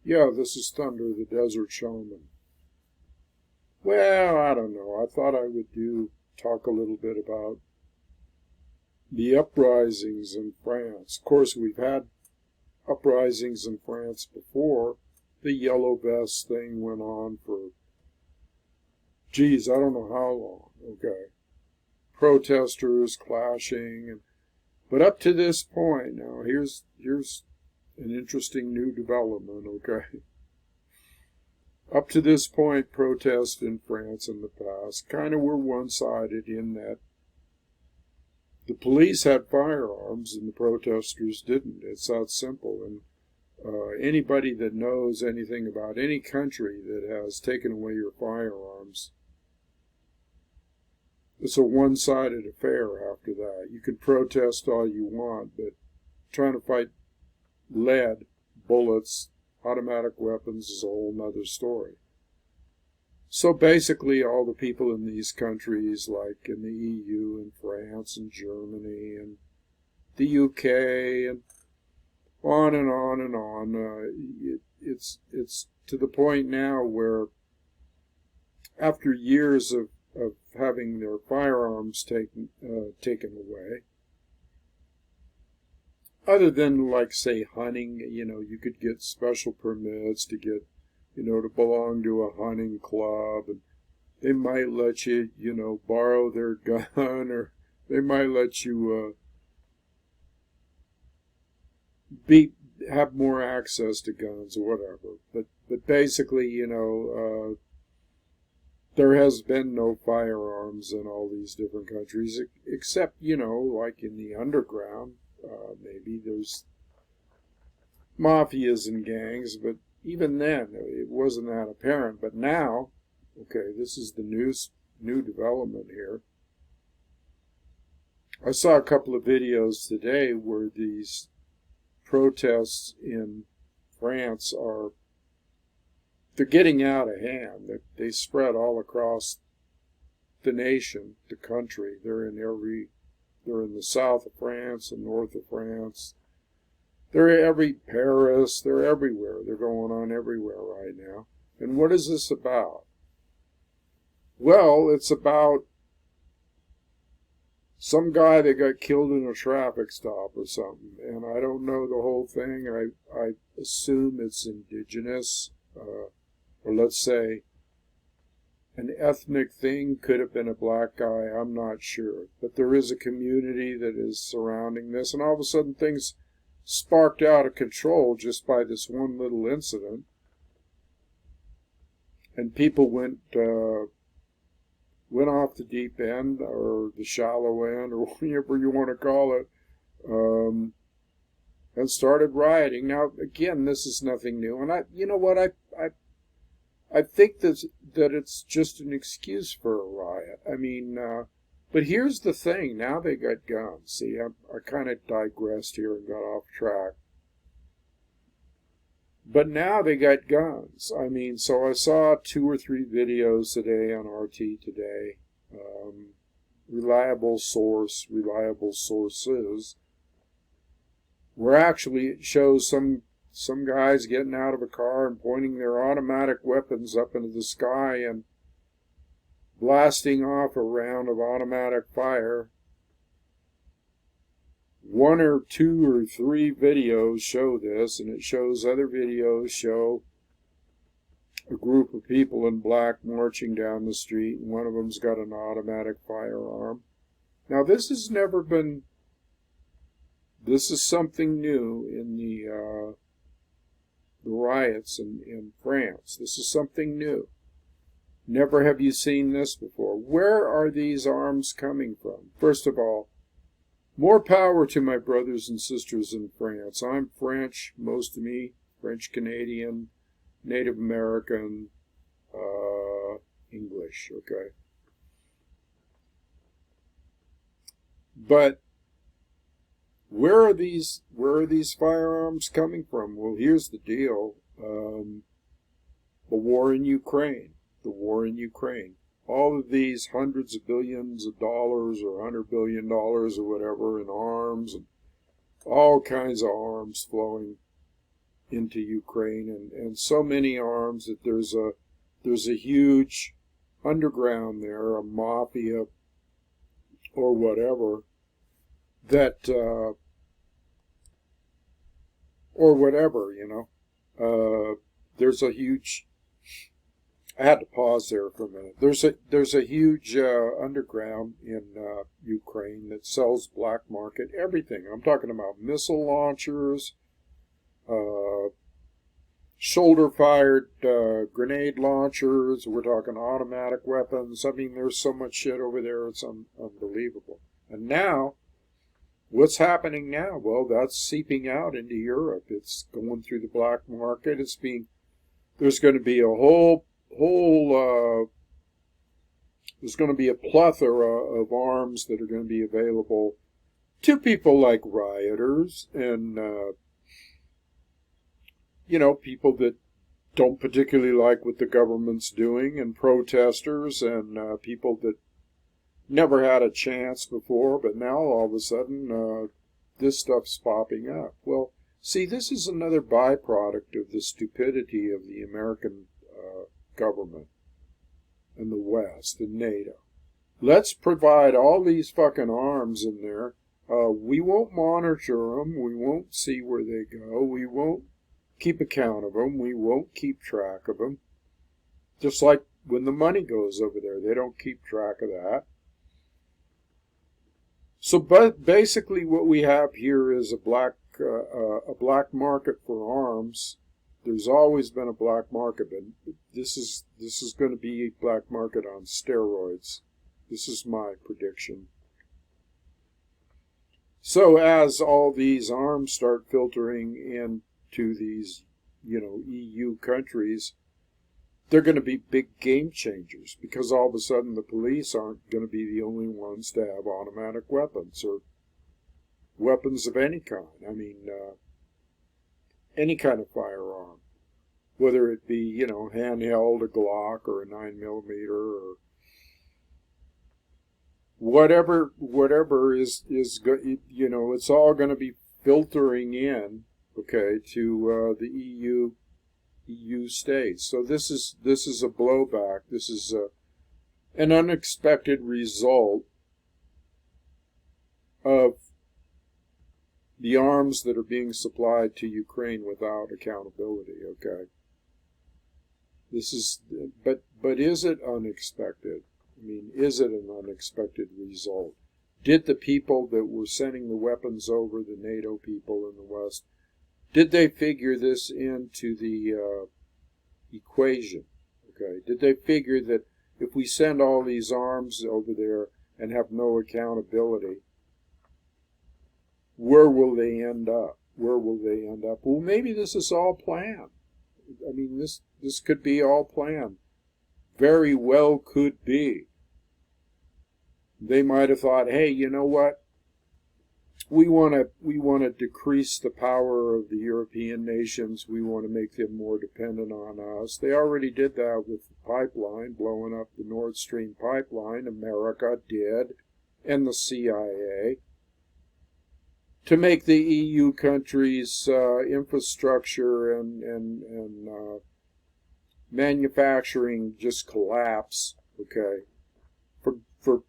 Yeah, this is Thunder, the Desert Shaman. Well, I don't know. I thought I would talk a little bit about the uprisings in France. Of course, we've had uprisings in France before. The Yellow Vest thing went on for, geez, I don't know how long. Okay. Protesters clashing. But up to this point, now, here's an interesting new development, okay? Up to this point, protests in France in the past kind of were one-sided in that the police had firearms and the protesters didn't. It's that simple. And anybody that knows anything about any country that has taken away your firearms, it's a one-sided affair after that. You can protest all you want, but trying to fight lead, bullets, automatic weapons is a whole nother story. So basically all the people in these countries, like in the EU and France and Germany and the UK and on and on and on, it's to the point now where after years of having their firearms taken away, other than, like, say, hunting, you could get special permits to get, to belong to a hunting club, and they might let you, borrow their gun, or they might let you have more access to guns or whatever. But basically, there has been no firearms in all these different countries, except, like in the underground. Maybe there's mafias and gangs, but even then, it wasn't that apparent. But now, okay, this is the new development here. I saw a couple of videos today where these protests in France they're getting out of hand. They spread all across the nation, the country. They're in the south of France and north of France. They're Paris, they're everywhere. They're going on everywhere right now. And what is this about? Well, it's about some guy that got killed in a traffic stop or something. And I don't know the whole thing. I assume it's indigenous, or let's say an ethnic thing. Could have been a black guy, I'm not sure. But there is a community that is surrounding this, and all of a sudden things sparked out of control just by this one little incident. And people went off the deep end, or the shallow end, or whatever you want to call it, and started rioting. Now, again, this is nothing new. And I think that it's just an excuse for a riot. I mean, but here's the thing. Now they got guns. See, I kind of digressed here and got off track. But now they got guns. I mean, so I saw 2 or 3 videos today on RT Today. Reliable sources, where actually it shows some guys getting out of a car and pointing their automatic weapons up into the sky and blasting off a round of automatic fire. 1 or 2 or 3 videos show this, and it shows other videos show a group of people in black marching down the street, and one of them's got an automatic firearm. Now, this is something new in the riots in France. This is something new. Never have you seen this before. Where are these arms coming from? First of all, more power to my brothers and sisters in France. I'm French, most of me, French-Canadian, Native American, English, okay? But where are these firearms coming from? Well, here's the deal. The war in Ukraine. All of these hundreds of billions of dollars or $100 billion or whatever in arms, and all kinds of arms flowing into Ukraine, and so many arms that there's a huge underground there, a mafia or whatever, that or whatever, there's a huge, I had to pause there for a minute. There's a huge underground in Ukraine that sells black market everything. I'm talking about missile launchers, shoulder-fired grenade launchers. We're talking automatic weapons. I mean, there's so much shit over there. It's unbelievable. And now, what's happening now? Well, that's seeping out into Europe. It's going through the black market. There's going to be a there's going to be a plethora of arms that are going to be available to people like rioters and, people that don't particularly like what the government's doing, and protesters, and people that never had a chance before, but now all of a sudden this stuff's popping up. Well, see, this is another byproduct of the stupidity of the American government and the West and NATO. Let's provide all these fucking arms in there. We won't monitor them. We won't see where they go. We won't keep account of them. We won't keep track of them. Just like when the money goes over there, they don't keep track of that. So, but basically, what we have here is a black market for arms. There's always been a black market, but this is going to be a black market on steroids. This is my prediction. So, as all these arms start filtering into these, EU countries, they're going to be big game changers, because all of a sudden the police aren't going to be the only ones to have automatic weapons or weapons of any kind. I mean, any kind of firearm, whether it be, handheld, a Glock or a 9mm or whatever is it's all going to be filtering in, okay, to the EU states. So this is a blowback. This is an unexpected result of the arms that are being supplied to Ukraine without accountability. Okay. But is it unexpected? I mean, is it an unexpected result? Did the people that were sending the weapons over, the NATO people in the West, did they figure this into the equation? Okay. Did they figure that if we send all these arms over there and have no accountability, where will they end up? Where will they end up? Well, maybe this is all planned. I mean, this could be all planned. Very well could be. They might have thought, hey, you know what? We want to decrease the power of the European nations. We want to make them more dependent on us. They already did that with the pipeline, blowing up the Nord Stream pipeline. America did, and the CIA, to make the EU countries' infrastructure and manufacturing just collapse. Okay, for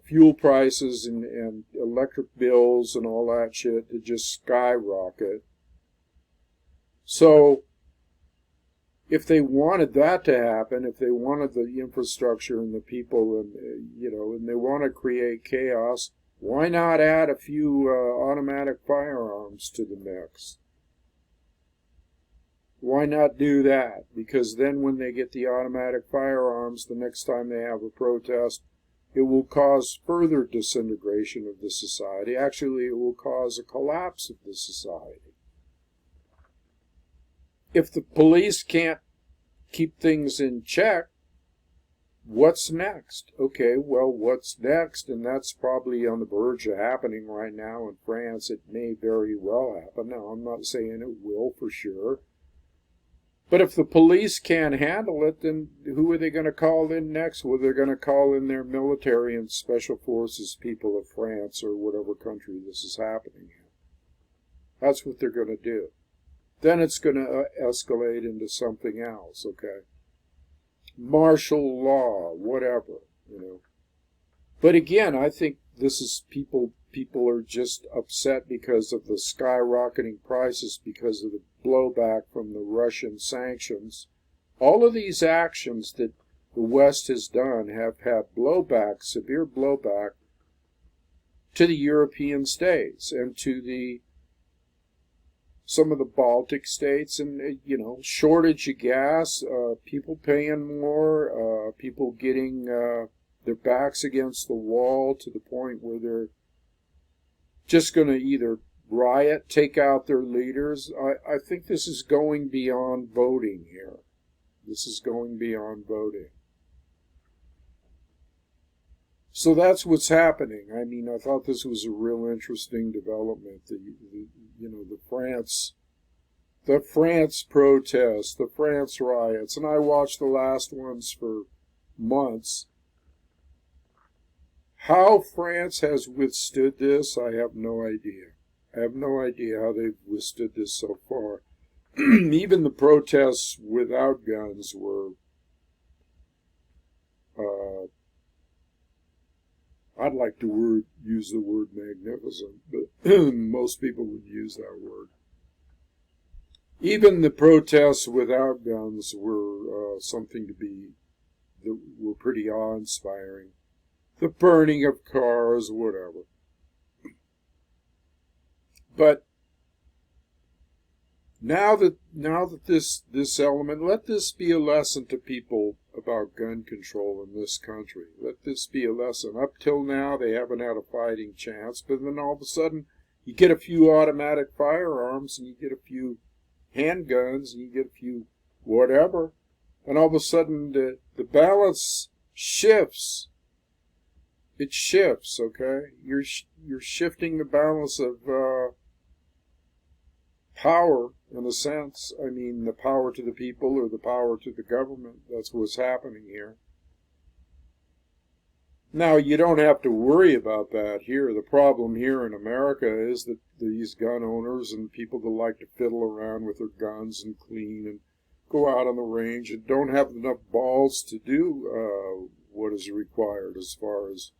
fuel prices and electric bills and all that shit to just skyrocket. So, if they wanted that to happen, if they wanted the infrastructure and the people and, and they want to create chaos, why not add a few automatic firearms to the mix? Why not do that? Because then when they get the automatic firearms, the next time they have a protest, it will cause further disintegration of the society. Actually, it will cause a collapse of the society. If the police can't keep things in check, what's next? Okay, well, what's next? And that's probably on the verge of happening right now in France. It may very well happen. Now, I'm not saying it will for sure. But if the police can't handle it, then who are they going to call in next? Well, they're going to call in their military and special forces people of France or whatever country this is happening in. That's what they're going to do. then it's going to escalate into something else, okay? Martial law, whatever, you know. But again, I think this is people are just upset because of the skyrocketing prices, because of the blowback from the Russian sanctions. All of these actions that the West has done have had blowback, severe blowback, to the European states and to some of the Baltic states, and you know, shortage of gas, people paying more, people getting their backs against the wall to the point where they're just going to either riot, take out their leaders. I think this is going beyond voting here. This is going beyond voting. So that's what's happening. I mean, I thought this was a real interesting development. The France protests, the France riots, and I watched the last ones for months. How France has withstood this, I have no idea. I have no idea how they've withstood this so far. Even the protests without guns were, I'd like to use the word magnificent, but most people would use that word. Even the protests without guns were something that were pretty awe-inspiring. The burning of cars, whatever. But now that this element, let this be a lesson to people about gun control in this country. Let this be a lesson. Up till now, they haven't had a fighting chance, but then all of a sudden, you get a few automatic firearms, and you get a few handguns, and you get a few whatever, and all of a sudden, the balance shifts. It shifts, okay? You're shifting the balance of power, in a sense. I mean, the power to the people or the power to the government. That's what's happening here. Now, you don't have to worry about that here. The problem here in America is that these gun owners and people that like to fiddle around with their guns and clean and go out on the range and don't have enough balls to do what is required as far as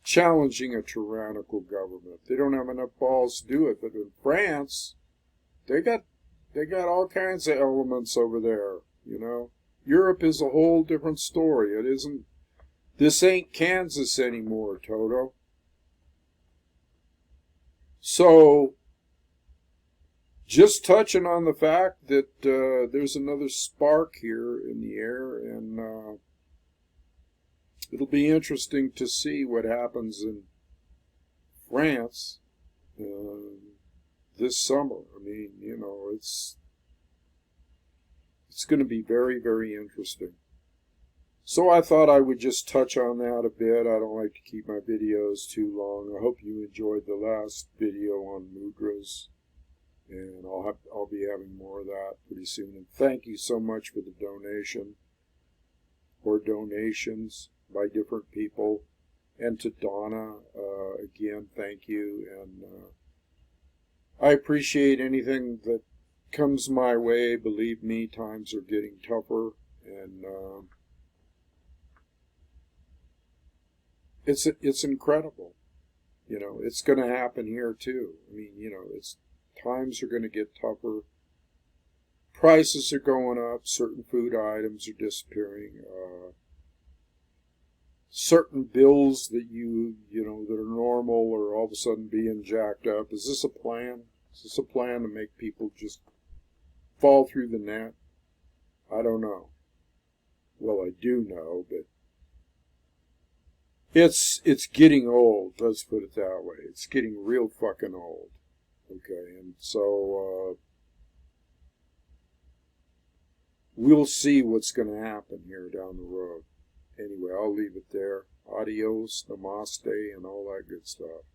challenging a tyrannical government. They don't have enough balls to do it. But in France, they got all kinds of elements over there, you know. Europe is a whole different story. This ain't Kansas anymore, Toto. So, just touching on the fact that there's another spark here in the air, and it'll be interesting to see what happens in France this summer. I mean, you know, it's going to be very, very interesting. So I thought I would just touch on that a bit. I don't like to keep my videos too long. I hope you enjoyed the last video on mudras, and I'll be having more of that pretty soon. And thank you so much for the donation or donations by different people. And to Donna, again, thank you. And I appreciate anything that comes my way. Believe me, times are getting tougher, and it's incredible. You know, it's going to happen here too. I mean, you know, times are going to get tougher. Prices are going up. Certain food items are disappearing. Certain bills that that are normal are all of a sudden being jacked up. Is this a plan? Is this a plan to make people just fall through the net? I don't know. Well, I do know, but it's getting old. Let's put it that way. It's getting real fucking old. Okay, and so we'll see what's going to happen here down the road. Anyway, I'll leave it there. Adios, namaste, and all that good stuff.